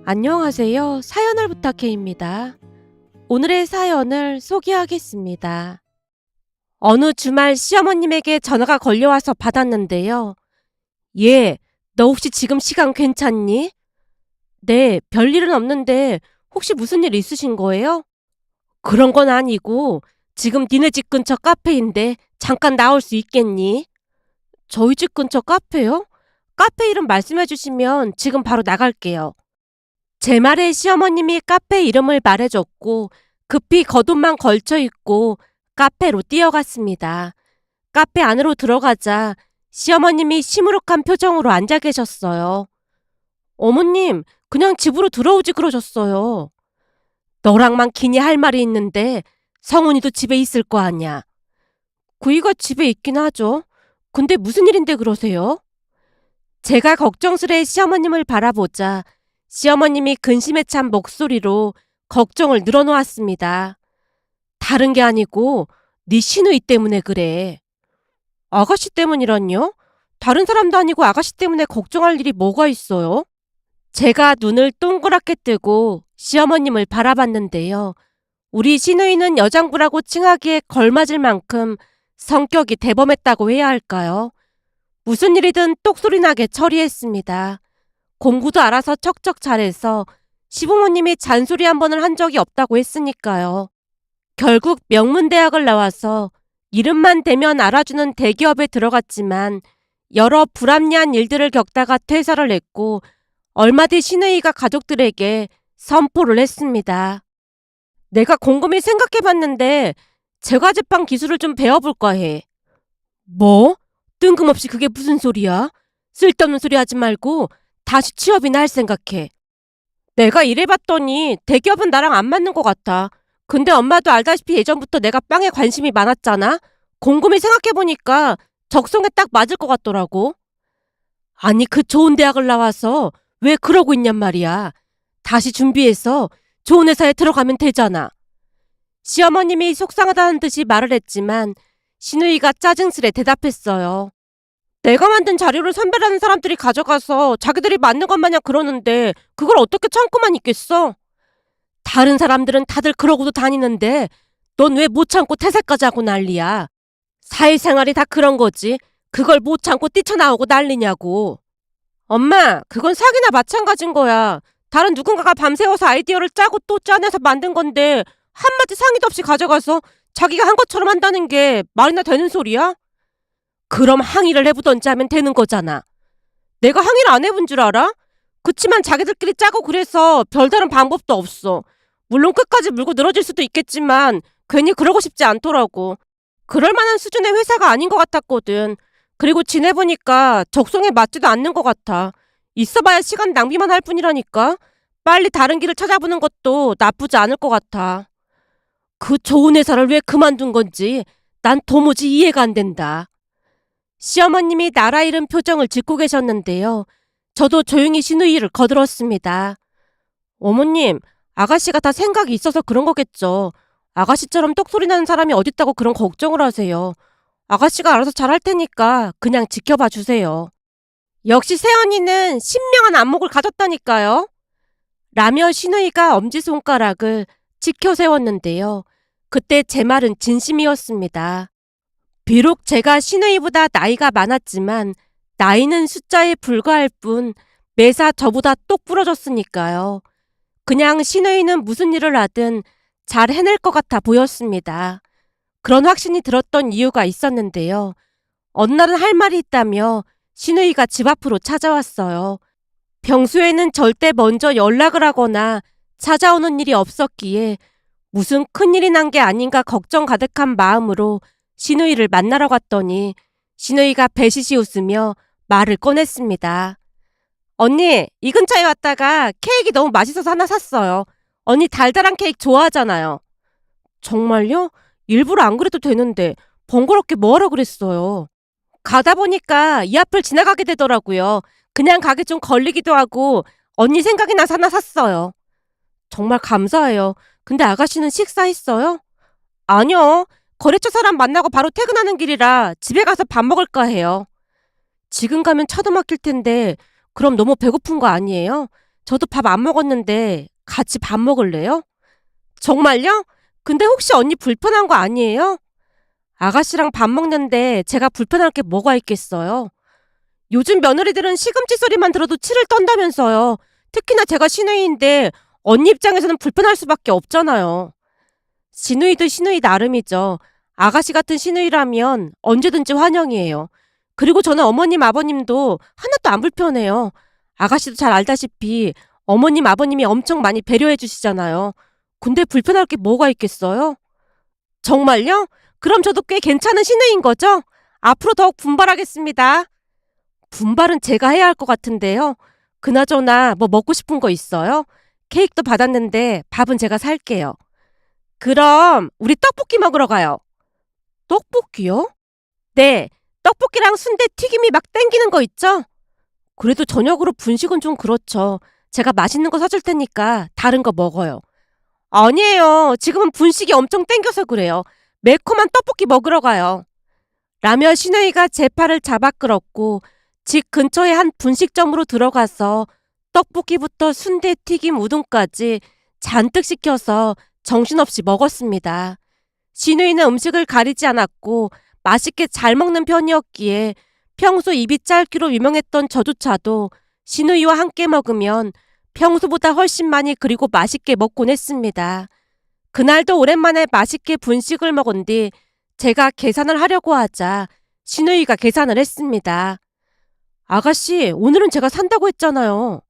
안녕하세요. 사연을 부탁해입니다. 오늘의 사연을 소개하겠습니다. 어느 주말 시어머님에게 전화가 걸려와서 받았는데요. 예, 너 혹시 지금 시간 괜찮니? 네, 별일은 없는데 혹시 무슨 일 있으신 거예요? 그런 건 아니고 지금 니네 집 근처 카페인데 잠깐 나올 수 있겠니? 저희 집 근처 카페요? 카페 이름 말씀해 주시면 지금 바로 나갈게요. 제 말에 시어머님이 카페 이름을 말해줬고 급히 겉옷만 걸쳐 입고 카페로 뛰어갔습니다. 카페 안으로 들어가자 시어머님이 시무룩한 표정으로 앉아 계셨어요. 어머님, 그냥 집으로 들어오지 그러셨어요. 너랑만 기니 할 말이 있는데 성훈이도 집에 있을 거 아냐. 구이가 집에 있긴 하죠. 근데 무슨 일인데 그러세요? 제가 걱정스레 시어머님을 바라보자 시어머님이 근심에 찬 목소리로 걱정을 늘어놓았습니다. 다른 게 아니고 네 시누이 때문에 그래. 아가씨 때문이란요? 다른 사람도 아니고 아가씨 때문에 걱정할 일이 뭐가 있어요? 제가 눈을 동그랗게 뜨고 시어머님을 바라봤는데요. 우리 시누이는 여장부라고 칭하기에 걸맞을 만큼 성격이 대범했다고 해야 할까요? 무슨 일이든 똑소리나게 처리했습니다. 공부도 알아서 척척 잘해서 시부모님이 잔소리 한 번을 한 적이 없다고 했으니까요. 결국 명문대학을 나와서 이름만 대면 알아주는 대기업에 들어갔지만 여러 불합리한 일들을 겪다가 퇴사를 했고 얼마 뒤 시누이가 가족들에게 선포를 했습니다. 내가 곰곰이 생각해봤는데 제과제빵 기술을 좀 배워볼까 해. 뭐? 뜬금없이 그게 무슨 소리야? 쓸데없는 소리 하지 말고 다시 취업이나 할 생각해. 내가 일해봤더니 대기업은 나랑 안 맞는 것 같아. 근데 엄마도 알다시피 예전부터 내가 빵에 관심이 많았잖아. 곰곰이 생각해보니까 적성에 딱 맞을 것 같더라고. 아니 그 좋은 대학을 나와서 왜 그러고 있냔 말이야. 다시 준비해서 좋은 회사에 들어가면 되잖아. 시어머님이 속상하다는 듯이 말을 했지만 시누이가 짜증스레 대답했어요. 내가 만든 자료를 선배라는 사람들이 가져가서 자기들이 맞는 것 마냥 그러는데 그걸 어떻게 참고만 있겠어? 다른 사람들은 다들 그러고도 다니는데 넌 왜 못 참고 퇴사까지 하고 난리야? 사회생활이 다 그런 거지. 그걸 못 참고 뛰쳐나오고 난리냐고. 엄마, 그건 사기나 마찬가지인 거야. 다른 누군가가 밤새워서 아이디어를 짜고 또 짜내서 만든 건데 한마디 상의도 없이 가져가서 자기가 한 것처럼 한다는 게 말이나 되는 소리야? 그럼 항의를 해보던지 하면 되는 거잖아. 내가 항의를 안 해본 줄 알아? 그치만 자기들끼리 짜고 그래서 별다른 방법도 없어. 물론 끝까지 물고 늘어질 수도 있겠지만 괜히 그러고 싶지 않더라고. 그럴 만한 수준의 회사가 아닌 것 같았거든. 그리고 지내보니까 적성에 맞지도 않는 것 같아. 있어봐야 시간 낭비만 할 뿐이라니까. 빨리 다른 길을 찾아보는 것도 나쁘지 않을 것 같아. 그 좋은 회사를 왜 그만둔 건지 난 도무지 이해가 안 된다. 시어머님이 나라 잃은 표정을 짓고 계셨는데요. 저도 조용히 시누이를 거들었습니다. 어머님, 아가씨가 다 생각이 있어서 그런 거겠죠. 아가씨처럼 똑소리 나는 사람이 어딨다고 그런 걱정을 하세요. 아가씨가 알아서 잘할 테니까 그냥 지켜봐 주세요. 역시 새언니는 신명한 안목을 가졌다니까요. 라며 시누이가 엄지손가락을 치켜 세웠는데요. 그때 제 말은 진심이었습니다. 비록 제가 시누이보다 나이가 많았지만 나이는 숫자에 불과할 뿐 매사 저보다 똑 부러졌으니까요. 그냥 시누이는 무슨 일을 하든 잘 해낼 것 같아 보였습니다. 그런 확신이 들었던 이유가 있었는데요. 어느 날은 할 말이 있다며 시누이가 집 앞으로 찾아왔어요. 평소에는 절대 먼저 연락을 하거나 찾아오는 일이 없었기에 무슨 큰일이 난 게 아닌가 걱정 가득한 마음으로 시누이를 만나러 갔더니 시누이가 배시시 웃으며 말을 꺼냈습니다. 언니, 이 근처에 왔다가 케이크 너무 맛있어서 하나 샀어요. 언니 달달한 케이크 좋아하잖아요. 정말요? 일부러 안 그래도 되는데 번거롭게 뭐하러 그랬어요. 가다 보니까 이 앞을 지나가게 되더라고요. 그냥 가기 좀 걸리기도 하고 언니 생각이 나서 하나 샀어요. 정말 감사해요. 근데 아가씨는 식사했어요? 아니요. 거래처 사람 만나고 바로 퇴근하는 길이라 집에 가서 밥 먹을까 해요. 지금 가면 차도 막힐 텐데 그럼 너무 배고픈 거 아니에요? 저도 밥 안 먹었는데 같이 밥 먹을래요? 정말요? 근데 혹시 언니 불편한 거 아니에요? 아가씨랑 밥 먹는데 제가 불편할 게 뭐가 있겠어요? 요즘 며느리들은 시금치 소리만 들어도 치를 떤다면서요. 특히나 제가 시누이인데 언니 입장에서는 불편할 수밖에 없잖아요. 시누이도 시누이 나름이죠. 아가씨 같은 시누이라면 언제든지 환영이에요. 그리고 저는 어머님, 아버님도 하나도 안 불편해요. 아가씨도 잘 알다시피 어머님, 아버님이 엄청 많이 배려해 주시잖아요. 근데 불편할 게 뭐가 있겠어요? 정말요? 그럼 저도 꽤 괜찮은 시누이인 거죠? 앞으로 더욱 분발하겠습니다. 분발은 제가 해야 할 것 같은데요. 그나저나 뭐 먹고 싶은 거 있어요? 케이크도 받았는데 밥은 제가 살게요. 그럼 우리 떡볶이 먹으러 가요. 떡볶이요? 네, 떡볶이랑 순대 튀김이 막 땡기는 거 있죠? 그래도 저녁으로 분식은 좀 그렇죠. 제가 맛있는 거 사줄 테니까 다른 거 먹어요. 아니에요. 지금은 분식이 엄청 땡겨서 그래요. 매콤한 떡볶이 먹으러 가요. 라며 시누이가 제 팔을 잡아 끌었고 집 근처의 한 분식점으로 들어가서 떡볶이부터 순대, 튀김, 우동까지 잔뜩 시켜서 정신없이 먹었습니다. 시누이는 음식을 가리지 않았고 맛있게 잘 먹는 편이었기에 평소 입이 짧기로 유명했던 저조차도 시누이와 함께 먹으면 평소보다 훨씬 많이 그리고 맛있게 먹곤 했습니다. 그날도 오랜만에 맛있게 분식을 먹은 뒤 제가 계산을 하려고 하자 시누이가 계산을 했습니다. 아가씨, 오늘은 제가 산다고 했잖아요.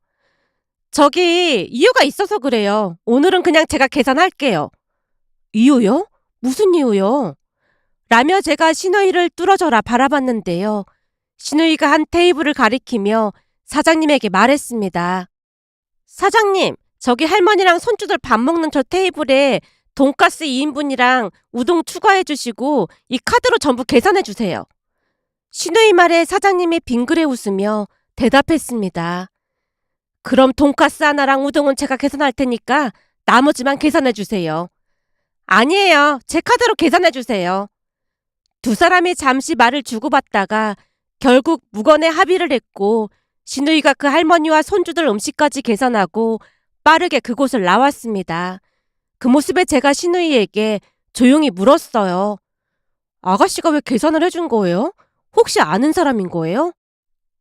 저기 이유가 있어서 그래요. 오늘은 그냥 제가 계산할게요. 이유요? 무슨 이유요? 라며 제가 시누이를 뚫어져라 바라봤는데요. 시누이가 한 테이블을 가리키며 사장님에게 말했습니다. 사장님, 저기 할머니랑 손주들 밥 먹는 저 테이블에 돈가스 2인분이랑 우동 추가해 주시고 이 카드로 전부 계산해 주세요. 시누이 말에 사장님이 빙그레 웃으며 대답했습니다. 그럼 돈가스 하나랑 우동은 제가 계산할 테니까 나머지만 계산해 주세요. 아니에요. 제 카드로 계산해 주세요. 두 사람이 잠시 말을 주고받다가 결국 무건의 합의를 했고 시누이가 그 할머니와 손주들 음식까지 계산하고 빠르게 그곳을 나왔습니다. 그 모습에 제가 시누이에게 조용히 물었어요. 아가씨가 왜 계산을 해준 거예요? 혹시 아는 사람인 거예요?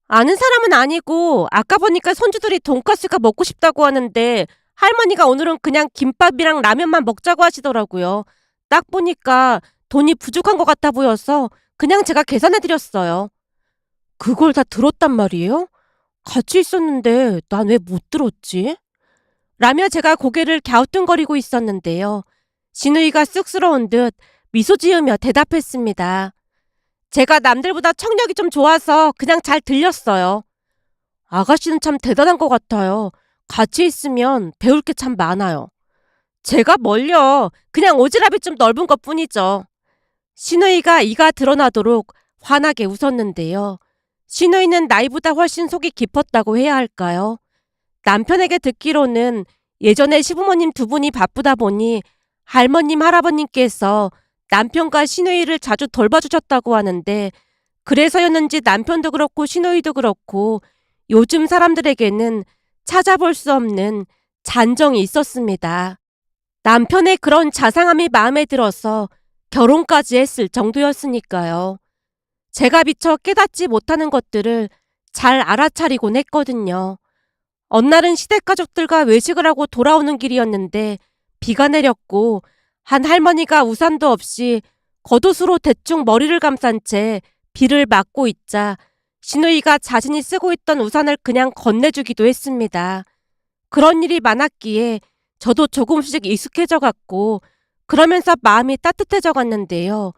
아는 사람은 아니고 아까 보니까 손주들이 돈가스가 먹고 싶다고 하는데 할머니가 오늘은 그냥 김밥이랑 라면만 먹자고 하시더라고요. 딱 보니까 돈이 부족한 것 같아 보여서 그냥 제가 계산해드렸어요. 그걸 다 들었단 말이에요? 같이 있었는데 난 왜 못 들었지? 라며 제가 고개를 갸우뚱거리고 있었는데요. 시누이가 쑥스러운 듯 미소 지으며 대답했습니다. 제가 남들보다 청력이 좀 좋아서 그냥 잘 들렸어요. 아가씨는 참 대단한 것 같아요. 같이 있으면 배울 게 참 많아요. 제가 뭘요? 그냥 오지랖이 좀 넓은 것 뿐이죠. 시누이가 이가 드러나도록 환하게 웃었는데요. 시누이는 나이보다 훨씬 속이 깊었다고 해야 할까요? 남편에게 듣기로는 예전에 시부모님 두 분이 바쁘다 보니 할머님, 할아버님께서 남편과 시누이를 자주 돌봐주셨다고 하는데 그래서였는지 남편도 그렇고 시누이도 그렇고 요즘 사람들에게는 찾아볼 수 없는 잔정이 있었습니다. 남편의 그런 자상함이 마음에 들어서 결혼까지 했을 정도였으니까요. 제가 미처 깨닫지 못하는 것들을 잘 알아차리곤 했거든요. 어느 날은 시댁가족들과 외식을 하고 돌아오는 길이었는데 비가 내렸고 한 할머니가 우산도 없이 겉옷으로 대충 머리를 감싼 채 비를 맞고 있자 시누이가 자신이 쓰고 있던 우산을 그냥 건네주기도 했습니다. 그런 일이 많았기에 저도 조금씩 익숙해져 갔고 그러면서 마음이 따뜻해져 갔는데요.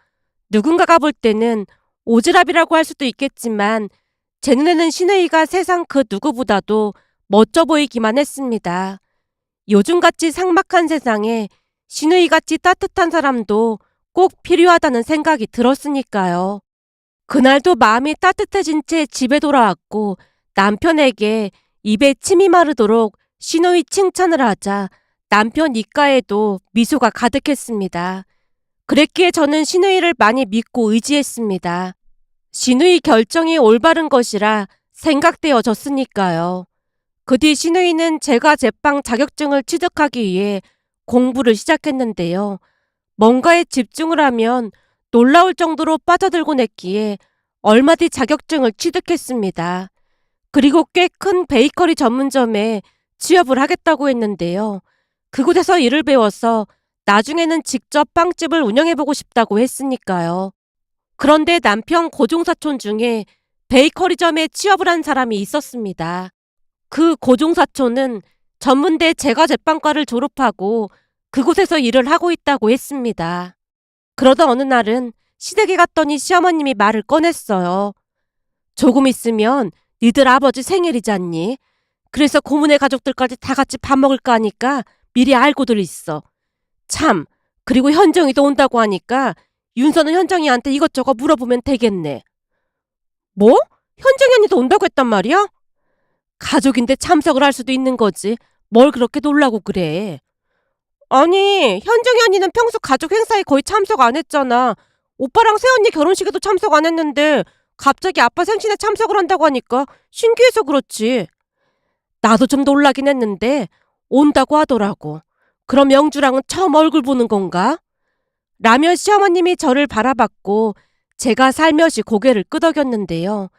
누군가가 볼 때는 오지랖이라고 할 수도 있겠지만 제 눈에는 시누이가 세상 그 누구보다도 멋져 보이기만 했습니다. 요즘같이 삭막한 세상에 시누이같이 따뜻한 사람도 꼭 필요하다는 생각이 들었으니까요. 그날도 마음이 따뜻해진 채 집에 돌아왔고 남편에게 입에 침이 마르도록 시누이 칭찬을 하자 남편 입가에도 미소가 가득했습니다. 그랬기에 저는 시누이를 많이 믿고 의지했습니다. 시누이 결정이 올바른 것이라 생각되어졌으니까요. 그 뒤 신우이는 제가 제빵 자격증을 취득하기 위해 공부를 시작했는데요. 뭔가에 집중을 하면 놀라울 정도로 빠져들곤 했기에 얼마 뒤 자격증을 취득했습니다. 그리고 꽤 큰 베이커리 전문점에 취업을 하겠다고 했는데요. 그곳에서 일을 배워서 나중에는 직접 빵집을 운영해보고 싶다고 했으니까요. 그런데 남편 고종사촌 중에 베이커리점에 취업을 한 사람이 있었습니다. 그 고종사촌은 전문대 제과제빵과를 졸업하고 그곳에서 일을 하고 있다고 했습니다. 그러던 어느 날은 시댁에 갔더니 시어머님이 말을 꺼냈어요. 조금 있으면 니들 아버지 생일이잖니. 그래서 고모네 가족들까지 다 같이 밥 먹을까 하니까 미리 알고들 있어. 참, 그리고 현정이도 온다고 하니까 윤서는 현정이한테 이것저것 물어보면 되겠네. 뭐? 현정이 언니도 온다고 했단 말이야? 가족인데 참석을 할 수도 있는 거지. 뭘 그렇게 놀라고 그래. 아니, 현정이 언니는 평소 가족 행사에 거의 참석 안 했잖아. 오빠랑 새언니 결혼식에도 참석 안 했는데 갑자기 아빠 생신에 참석을 한다고 하니까 신기해서 그렇지. 나도 좀 놀라긴 했는데 온다고 하더라고. 그럼 영주랑은 처음 얼굴 보는 건가? 라며 시어머님이 저를 바라봤고 제가 살며시 고개를 끄덕였는데요.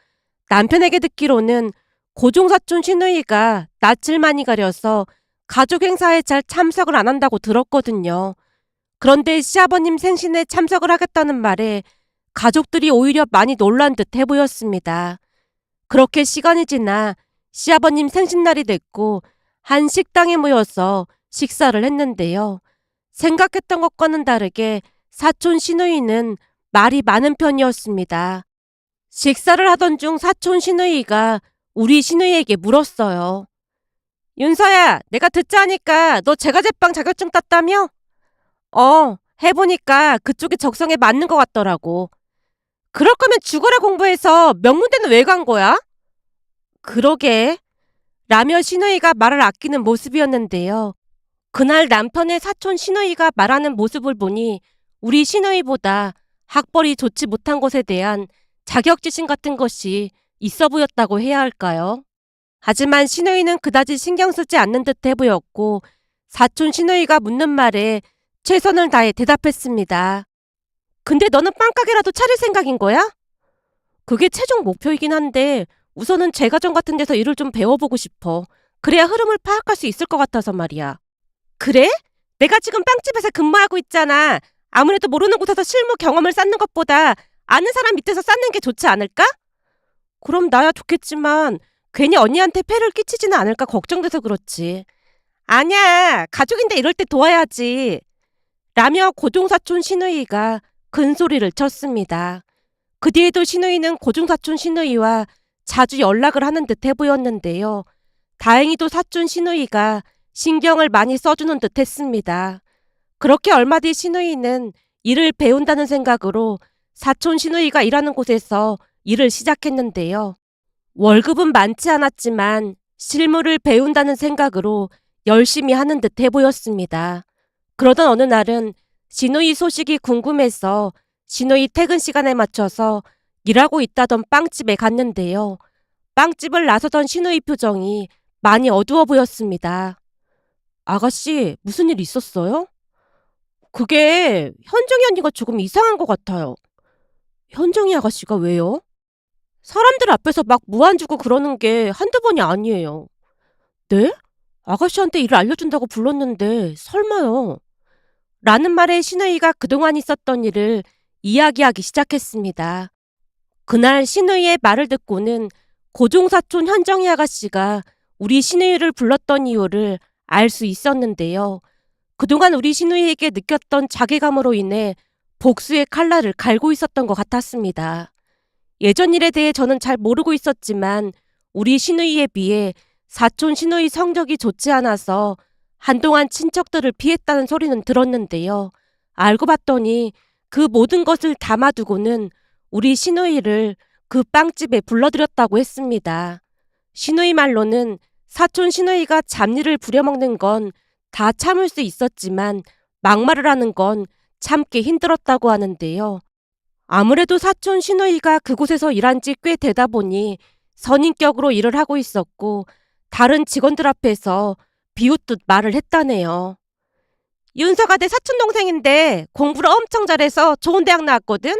남편에게 듣기로는 고종사촌 시누이가 낯을 많이 가려서 가족 행사에 잘 참석을 안 한다고 들었거든요. 그런데 시아버님 생신에 참석을 하겠다는 말에 가족들이 오히려 많이 놀란 듯 해 보였습니다. 그렇게 시간이 지나 시아버님 생신날이 됐고 한 식당에 모여서 식사를 했는데요. 생각했던 것과는 다르게 사촌 시누이는 말이 많은 편이었습니다. 식사를 하던 중 사촌 시누이가 우리 시누이에게 물었어요. 윤서야, 내가 듣자니까 너 제과제빵 자격증 땄다며? 해보니까 그쪽이 적성에 맞는 것 같더라고. 그럴 거면 죽어라 공부해서 명문대는 왜 간 거야? 그러게. 라며 시누이가 말을 아끼는 모습이었는데요. 그날 남편의 사촌 시누이가 말하는 모습을 보니 우리 시누이보다 학벌이 좋지 못한 것에 대한 자격지심 같은 것이 있어 보였다고 해야 할까요? 하지만 시누이는 그다지 신경 쓰지 않는 듯해 보였고 사촌 시누이가 묻는 말에 최선을 다해 대답했습니다. 근데 너는 빵가게라도 차릴 생각인 거야? 그게 최종 목표이긴 한데 우선은 제과점 같은 데서 일을 좀 배워보고 싶어. 그래야 흐름을 파악할 수 있을 것 같아서 말이야. 그래? 내가 지금 빵집에서 근무하고 있잖아. 아무래도 모르는 곳에서 실무 경험을 쌓는 것보다 아는 사람 밑에서 쌓는 게 좋지 않을까? 그럼 나야 좋겠지만 괜히 언니한테 폐를 끼치지는 않을까 걱정돼서 그렇지. 아니야. 가족인데 이럴 때 도와야지. 라며 고종사촌 시누이가 큰소리를 쳤습니다. 그 뒤에도 시누이는 고종사촌 시누이와 자주 연락을 하는 듯 해 보였는데요. 다행히도 사촌 시누이가 신경을 많이 써주는 듯 했습니다. 그렇게 얼마 뒤 시누이는 일을 배운다는 생각으로 사촌 시누이가 일하는 곳에서 일을 시작했는데요. 월급은 많지 않았지만 실무를 배운다는 생각으로 열심히 하는 듯 해 보였습니다. 그러던 어느 날은 시누이 소식이 궁금해서 시누이 퇴근 시간에 맞춰서 일하고 있다던 빵집에 갔는데요. 빵집을 나서던 시누이 표정이 많이 어두워 보였습니다. 아가씨, 무슨 일 있었어요? 그게 현정이 언니가 조금 이상한 것 같아요. 현정이 아가씨가 왜요? 사람들 앞에서 막 무안 주고 그러는 게 한두 번이 아니에요. 네? 아가씨한테 일을 알려준다고 불렀는데 설마요. 라는 말에 시누이가 그동안 있었던 일을 이야기하기 시작했습니다. 그날 시누이의 말을 듣고는 고종사촌 현정이 아가씨가 우리 시누이를 불렀던 이유를 알 수 있었는데요. 그동안 우리 시누이에게 느꼈던 자괴감으로 인해 복수의 칼날을 갈고 있었던 것 같았습니다. 예전 일에 대해 저는 잘 모르고 있었지만 우리 시누이에 비해 사촌 시누이 성적이 좋지 않아서 한동안 친척들을 피했다는 소리는 들었는데요. 알고 봤더니 그 모든 것을 담아두고는 우리 시누이를 그 빵집에 불러들였다고 했습니다. 시누이 말로는 사촌 시누이가 잡일을 부려먹는 건 다 참을 수 있었지만 막말을 하는 건 참기 힘들었다고 하는데요. 아무래도 사촌 시누이가 그곳에서 일한 지 꽤 되다 보니 선인격으로 일을 하고 있었고 다른 직원들 앞에서 비웃듯 말을 했다네요. 윤서가 내 사촌 동생인데 공부를 엄청 잘해서 좋은 대학 나왔거든?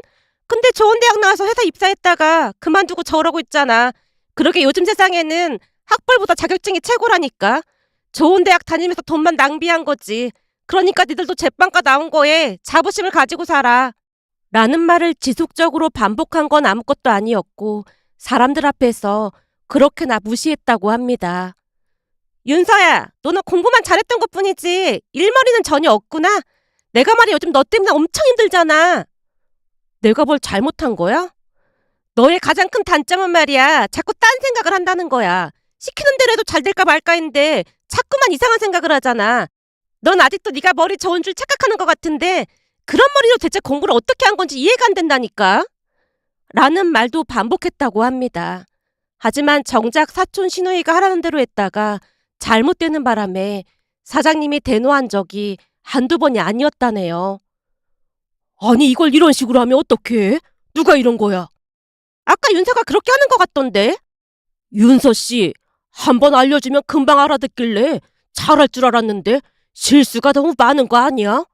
근데 좋은 대학 나와서 회사 입사했다가 그만두고 저러고 있잖아. 그러게 요즘 세상에는 학벌보다 자격증이 최고라니까. 좋은 대학 다니면서 돈만 낭비한 거지. 그러니까 니들도 제빵과 나온 거에 자부심을 가지고 살아. 라는 말을 지속적으로 반복한 건 아무것도 아니었고 사람들 앞에서 그렇게나 무시했다고 합니다. 윤서야, 너는 공부만 잘했던 것뿐이지 일머리는 전혀 없구나. 내가 말이야 요즘 너 때문에 엄청 힘들잖아. 내가 뭘 잘못한 거야? 너의 가장 큰 단점은 말이야 자꾸 딴 생각을 한다는 거야. 시키는 대로 해도 잘 될까 말까인데 자꾸만 이상한 생각을 하잖아. 넌 아직도 네가 머리 좋은 줄 착각하는 것 같은데 그런 머리로 대체 공부를 어떻게 한 건지 이해가 안 된다니까. 라는 말도 반복했다고 합니다. 하지만 정작 사촌 시누이가 하라는 대로 했다가 잘못되는 바람에 사장님이 대노한 적이 한두 번이 아니었다네요. 아니 이걸 이런 식으로 하면 어떡해? 누가 이런 거야? 아까 윤서가 그렇게 하는 것 같던데? 윤서 씨, 한 번 알려주면 금방 알아듣길래 잘할 줄 알았는데 실수가 너무 많은 거 아니야?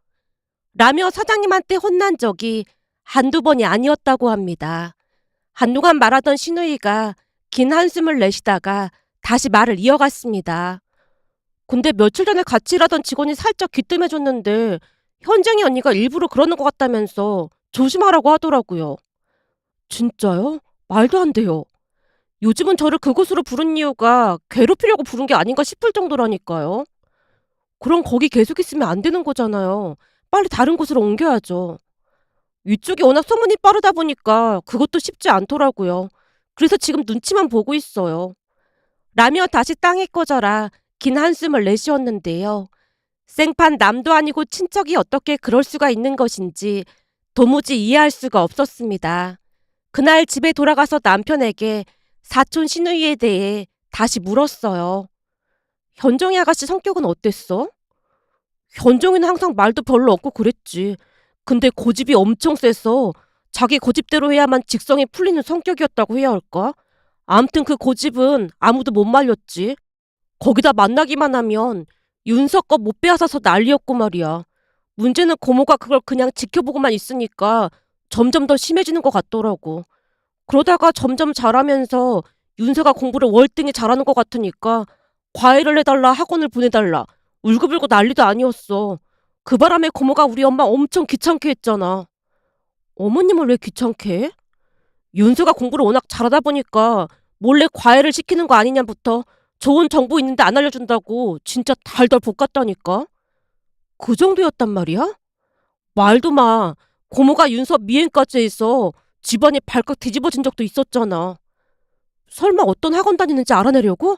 라며 사장님한테 혼난 적이 한두 번이 아니었다고 합니다. 한동안 말하던 시누이가 긴 한숨을 내쉬다가 다시 말을 이어갔습니다. 근데 며칠 전에 같이 일하던 직원이 살짝 귀뜸해줬는데 현정이 언니가 일부러 그러는 것 같다면서 조심하라고 하더라고요. 진짜요? 말도 안 돼요. 요즘은 저를 그곳으로 부른 이유가 괴롭히려고 부른 게 아닌가 싶을 정도라니까요. 그럼 거기 계속 있으면 안 되는 거잖아요. 빨리 다른 곳으로 옮겨야죠. 위쪽이 워낙 소문이 빠르다 보니까 그것도 쉽지 않더라고요. 그래서 지금 눈치만 보고 있어요. 라며 다시 땅이 꺼져라 긴 한숨을 내쉬었는데요. 생판 남도 아니고 친척이 어떻게 그럴 수가 있는 것인지 도무지 이해할 수가 없었습니다. 그날 집에 돌아가서 남편에게 사촌 시누이에 대해 다시 물었어요. 현정이 아가씨 성격은 어땠어? 현정이는 항상 말도 별로 없고 그랬지. 근데 고집이 엄청 세서 자기 고집대로 해야만 직성이 풀리는 성격이었다고 해야 할까? 암튼 그 고집은 아무도 못 말렸지. 거기다 만나기만 하면 윤석거 못 빼앗아서 난리였고 말이야. 문제는 고모가 그걸 그냥 지켜보고만 있으니까 점점 더 심해지는 것 같더라고. 그러다가 점점 잘하면서 윤서가 공부를 월등히 잘하는 것 같으니까 과외를 해달라 학원을 보내달라 울고불고 난리도 아니었어. 그 바람에 고모가 우리 엄마 엄청 귀찮게 했잖아. 어머님을 왜 귀찮게 해? 윤서가 공부를 워낙 잘하다 보니까 몰래 과외를 시키는 거 아니냐부터 좋은 정보 있는데 안 알려준다고 진짜 달달 볶았다니까. 그 정도였단 말이야? 말도 마. 고모가 윤서 미행까지 해서 집안이 발칵 뒤집어진 적도 있었잖아. 설마 어떤 학원 다니는지 알아내려고?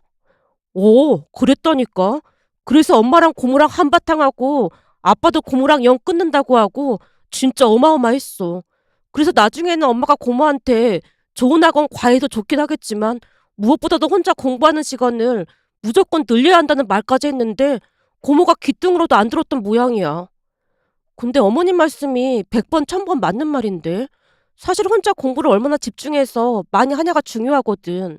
오, 그랬다니까. 그래서 엄마랑 고모랑 한바탕 하고 아빠도 고모랑 영 끊는다고 하고 진짜 어마어마했어. 그래서 나중에는 엄마가 고모한테 좋은 학원 과외도 좋긴 하겠지만 무엇보다도 혼자 공부하는 시간을 무조건 늘려야 한다는 말까지 했는데 고모가 귀등으로도 안 들었던 모양이야. 근데 어머님 말씀이 100번 1000번 맞는 말인데 사실 혼자 공부를 얼마나 집중해서 많이 하냐가 중요하거든.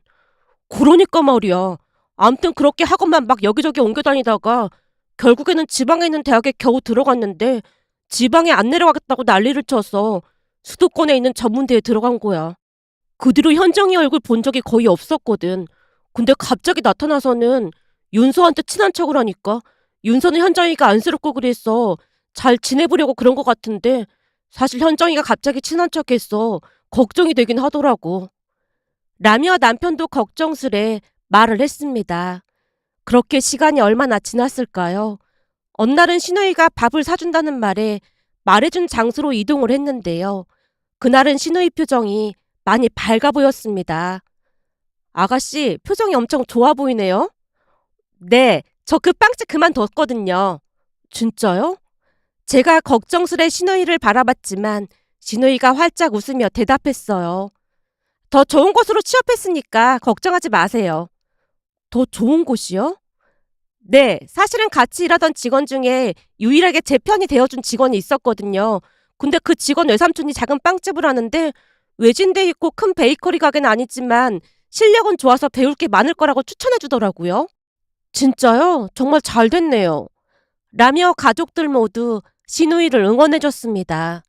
그러니까 말이야. 암튼 그렇게 학원만 막 여기저기 옮겨 다니다가 결국에는 지방에 있는 대학에 겨우 들어갔는데 지방에 안 내려가겠다고 난리를 쳐서 수도권에 있는 전문대에 들어간 거야. 그 뒤로 현정이 얼굴 본 적이 거의 없었거든. 근데 갑자기 나타나서는 윤서한테 친한 척을 하니까 윤서는 현정이가 안쓰럽고 그래서 잘 지내보려고 그런 것 같은데 사실 현정이가 갑자기 친한 척해서 걱정이 되긴 하더라고. 라며 남편도 걱정스레 말을 했습니다. 그렇게 시간이 얼마나 지났을까요? 어느 날은 시누이가 밥을 사준다는 말에 말해준 장소로 이동을 했는데요. 그날은 시누이 표정이 많이 밝아 보였습니다. 아가씨, 표정이 엄청 좋아 보이네요. 네, 저 그 빵집 그만뒀거든요. 진짜요? 제가 걱정스레 시누이를 바라봤지만 시누이가 활짝 웃으며 대답했어요. 더 좋은 곳으로 취업했으니까 걱정하지 마세요. 더 좋은 곳이요? 네, 사실은 같이 일하던 직원 중에 유일하게 제 편이 되어준 직원이 있었거든요. 근데 그 직원 외삼촌이 작은 빵집을 하는데 외진데 있고 큰 베이커리 가게는 아니지만 실력은 좋아서 배울 게 많을 거라고 추천해 주더라고요. 진짜요? 정말 잘 됐네요. 라며 가족들 모두 시누이를 응원해 줬습니다.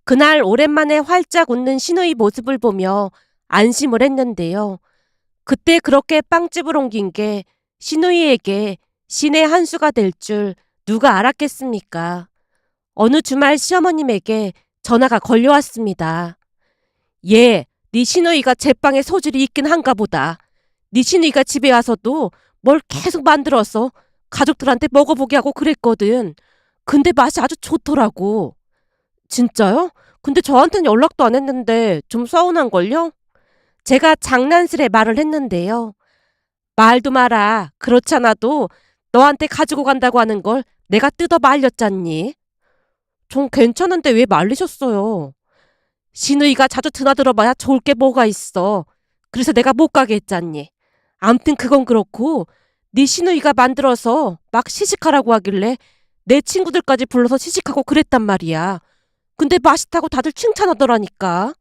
그날 오랜만에 활짝 웃는 시누이 모습을 보며 안심을 했는데요. 그때 그렇게 빵집을 옮긴 게 시누이에게 신의 한 수가 될 줄 누가 알았겠습니까? 어느 주말 시어머님에게 전화가 걸려왔습니다. 얘, 네 시누이가 제빵에 소질이 있긴 한가 보다. 네 시누이가 집에 와서도 뭘 계속 만들어서 가족들한테 먹어보게 하고 그랬거든. 근데 맛이 아주 좋더라고. 진짜요? 근데 저한테는 연락도 안 했는데 좀 서운한걸요? 제가 장난스레 말을 했는데요. 말도 마라. 그렇잖아도 너한테 가지고 간다고 하는 걸 내가 뜯어 말렸잖니. 전 괜찮은데 왜 말리셨어요? 시누이가 자주 드나들어봐야 좋을 게 뭐가 있어. 그래서 내가 못 가게 했잖니. 암튼 그건 그렇고 네 시누이가 만들어서 막 시식하라고 하길래 내 친구들까지 불러서 시식하고 그랬단 말이야. 근데 맛있다고 다들 칭찬하더라니까.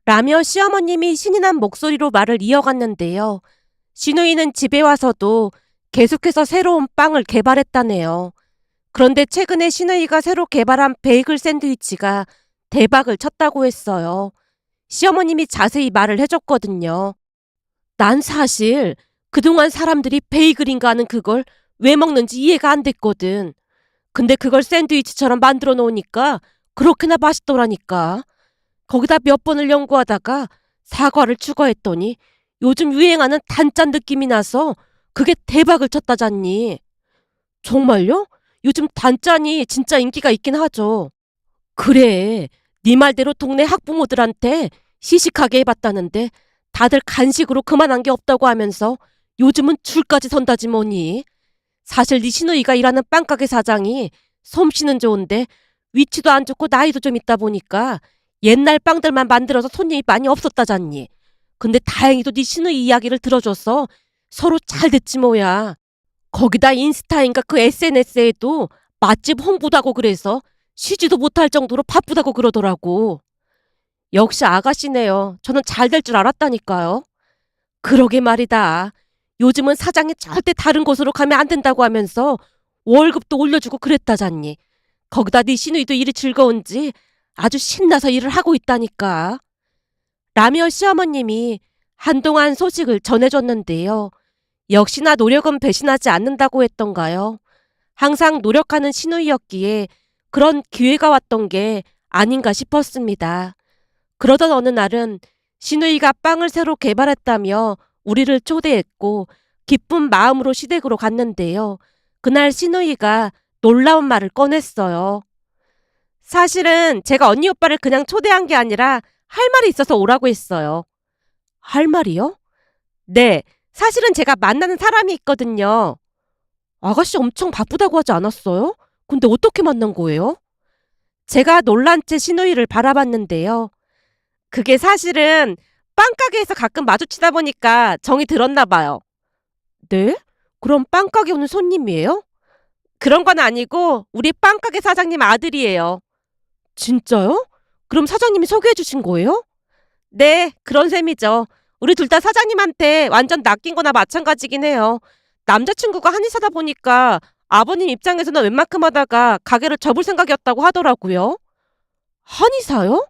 라며 시어머님이 신이 난 목소리로 말을 이어갔는데요. 시누이는 집에 와서도 계속해서 새로운 빵을 개발했다네요. 그런데 최근에 시누이가 새로 개발한 베이글 샌드위치가 대박을 쳤다고 했어요. 시어머님이 자세히 말을 해줬거든요. 난 사실 그동안 사람들이 베이글인가 하는 그걸 왜 먹는지 이해가 안 됐거든. 근데 그걸 샌드위치처럼 만들어 놓으니까 그렇게나 맛있더라니까. 거기다 몇 번을 연구하다가 사과를 추가했더니 요즘 유행하는 단짠 느낌이 나서 그게 대박을 쳤다잖니. 정말요? 요즘 단짠이 진짜 인기가 있긴 하죠. 그래. 네 말대로 동네 학부모들한테 시식하게 해봤다는데 다들 간식으로 그만한 게 없다고 하면서 요즘은 줄까지 선다지 뭐니. 사실 네 시누이가 일하는 빵가게 사장이 솜씨는 좋은데 위치도 안 좋고 나이도 좀 있다 보니까 옛날 빵들만 만들어서 손님이 많이 없었다잖니. 근데 다행히도 네 시누이 이야기를 들어줘서 서로 잘 됐지 뭐야. 거기다 인스타인가 그 SNS에도 맛집 홍보도 하고 그래서 쉬지도 못할 정도로 바쁘다고 그러더라고. 역시 아가씨네요. 저는 잘 될 줄 알았다니까요. 그러게 말이다. 요즘은 사장이 절대 다른 곳으로 가면 안 된다고 하면서 월급도 올려주고 그랬다잖니. 거기다 네 시누이도 일이 즐거운지 아주 신나서 일을 하고 있다니까. 라며 시어머님이 한동안 소식을 전해줬는데요. 역시나 노력은 배신하지 않는다고 했던가요. 항상 노력하는 시누이였기에 그런 기회가 왔던 게 아닌가 싶었습니다. 그러던 어느 날은 시누이가 빵을 새로 개발했다며 우리를 초대했고 기쁜 마음으로 시댁으로 갔는데요. 그날 시누이가 놀라운 말을 꺼냈어요. 사실은 제가 언니 오빠를 그냥 초대한 게 아니라 할 말이 있어서 오라고 했어요. 할 말이요? 네, 사실은 제가 만나는 사람이 있거든요. 아가씨 엄청 바쁘다고 하지 않았어요? 근데 어떻게 만난 거예요? 제가 놀란 채 시누이를 바라봤는데요. 그게 사실은 빵가게에서 가끔 마주치다 보니까 정이 들었나 봐요. 네? 그럼 빵가게 오는 손님이에요? 그런 건 아니고 우리 빵가게 사장님 아들이에요. 진짜요? 그럼 사장님이 소개해 주신 거예요? 네, 그런 셈이죠. 우리 둘 다 사장님한테 완전 낚인 거나 마찬가지긴 해요. 남자친구가 한의사다 보니까 아버님 입장에서는 웬만큼 하다가 가게를 접을 생각이었다고 하더라고요. 한의사요?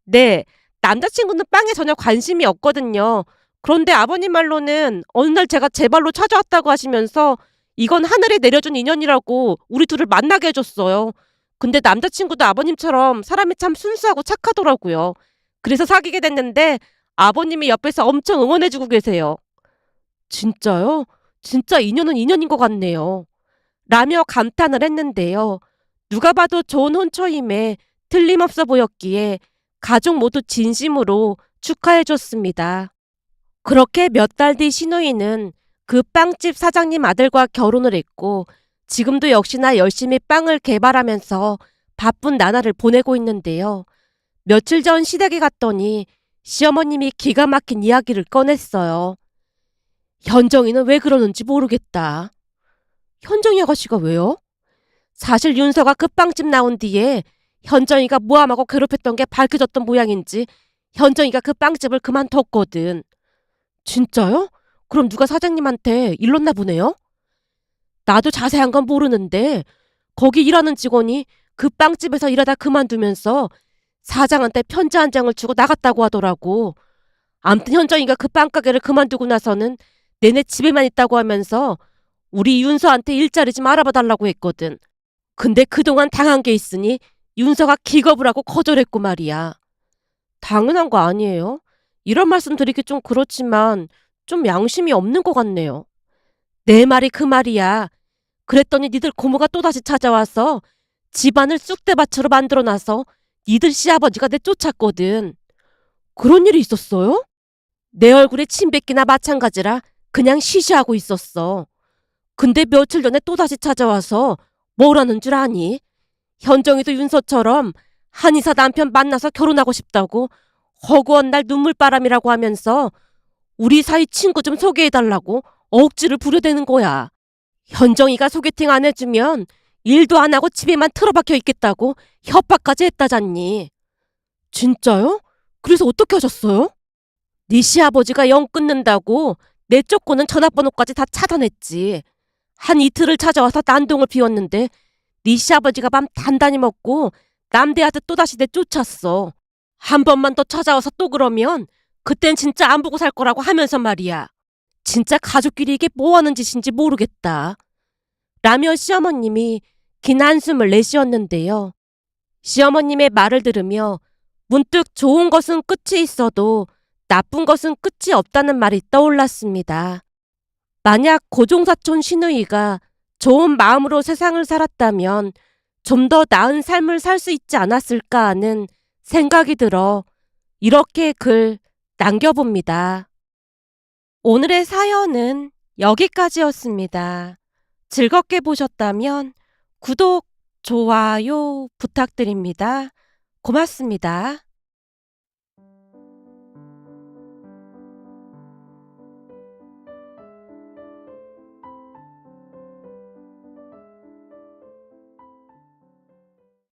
네, 남자친구는 빵에 전혀 관심이 없거든요. 그런데 아버님 말로는 어느 날 제가 제 발로 찾아왔다고 하시면서 이건 하늘이 내려준 인연이라고 우리 둘을 만나게 해줬어요. 근데 남자친구도 아버님처럼 사람이 참 순수하고 착하더라고요. 그래서 사귀게 됐는데 아버님이 옆에서 엄청 응원해주고 계세요. 진짜요? 진짜 인연은 인연인 것 같네요. 라며 감탄을 했는데요. 누가 봐도 좋은 혼처임에 틀림없어 보였기에 가족 모두 진심으로 축하해줬습니다. 그렇게 몇 달 뒤 시누이는 그 빵집 사장님 아들과 결혼을 했고 지금도 역시나 열심히 빵을 개발하면서 바쁜 나날을 보내고 있는데요. 며칠 전 시댁에 갔더니 시어머님이 기가 막힌 이야기를 꺼냈어요. 현정이는 왜 그러는지 모르겠다. 현정이 아가씨가 왜요? 사실 윤서가 그 빵집 나온 뒤에 현정이가 모함하고 괴롭혔던 게 밝혀졌던 모양인지 현정이가 그 빵집을 그만뒀거든. 진짜요? 그럼 누가 사장님한테 일렀나 보네요? 나도 자세한 건 모르는데 거기 일하는 직원이 그 빵집에서 일하다 그만두면서 사장한테 편지 한 장을 주고 나갔다고 하더라고. 암튼 현정이가 그 빵가게를 그만두고 나서는 내내 집에만 있다고 하면서 우리 윤서한테 일자리 좀 알아봐 달라고 했거든. 근데 그동안 당한 게 있으니 윤서가 기겁을 하고 거절했고 말이야. 당연한 거 아니에요? 이런 말씀 드리기 좀 그렇지만 좀 양심이 없는 것 같네요. 내 말이 그 말이야. 그랬더니 니들 고모가 또다시 찾아와서 집안을 쑥대밭으로 만들어놔서 니들 시아버지가 내쫓았거든. 그런 일이 있었어요? 내 얼굴에 침 뱉기나 마찬가지라 그냥 시시하고 있었어. 근데 며칠 전에 또다시 찾아와서 뭐라는 줄 아니? 현정이도 윤서처럼 한의사 남편 만나서 결혼하고 싶다고 허구한 날 눈물바람이라고 하면서 우리 사이 친구 좀 소개해달라고 억지를 부려대는 거야. 현정이가 소개팅 안 해주면 일도 안 하고 집에만 틀어박혀 있겠다고 협박까지 했다잖니. 진짜요? 그래서 어떻게 하셨어요? 네 시아버지가 영 끊는다고 내 쪽고는 전화번호까지 다 차단했지. 한 이틀을 찾아와서 난동을 피웠는데 네 시아버지가 맘 단단히 먹고 남대하듯 또다시 내쫓았어. 한 번만 더 찾아와서 또 그러면 그땐 진짜 안 보고 살 거라고 하면서 말이야. 진짜 가족끼리 이게 뭐하는 짓인지 모르겠다. 라며 시어머님이 긴 한숨을 내쉬었는데요. 시어머님의 말을 들으며 문득 좋은 것은 끝이 있어도 나쁜 것은 끝이 없다는 말이 떠올랐습니다. 만약 고종사촌 시누이가 좋은 마음으로 세상을 살았다면 좀 더 나은 삶을 살 수 있지 않았을까 하는 생각이 들어 이렇게 글 남겨봅니다. 오늘의 사연은 여기까지였습니다. 즐겁게 보셨다면 구독, 좋아요 부탁드립니다. 고맙습니다.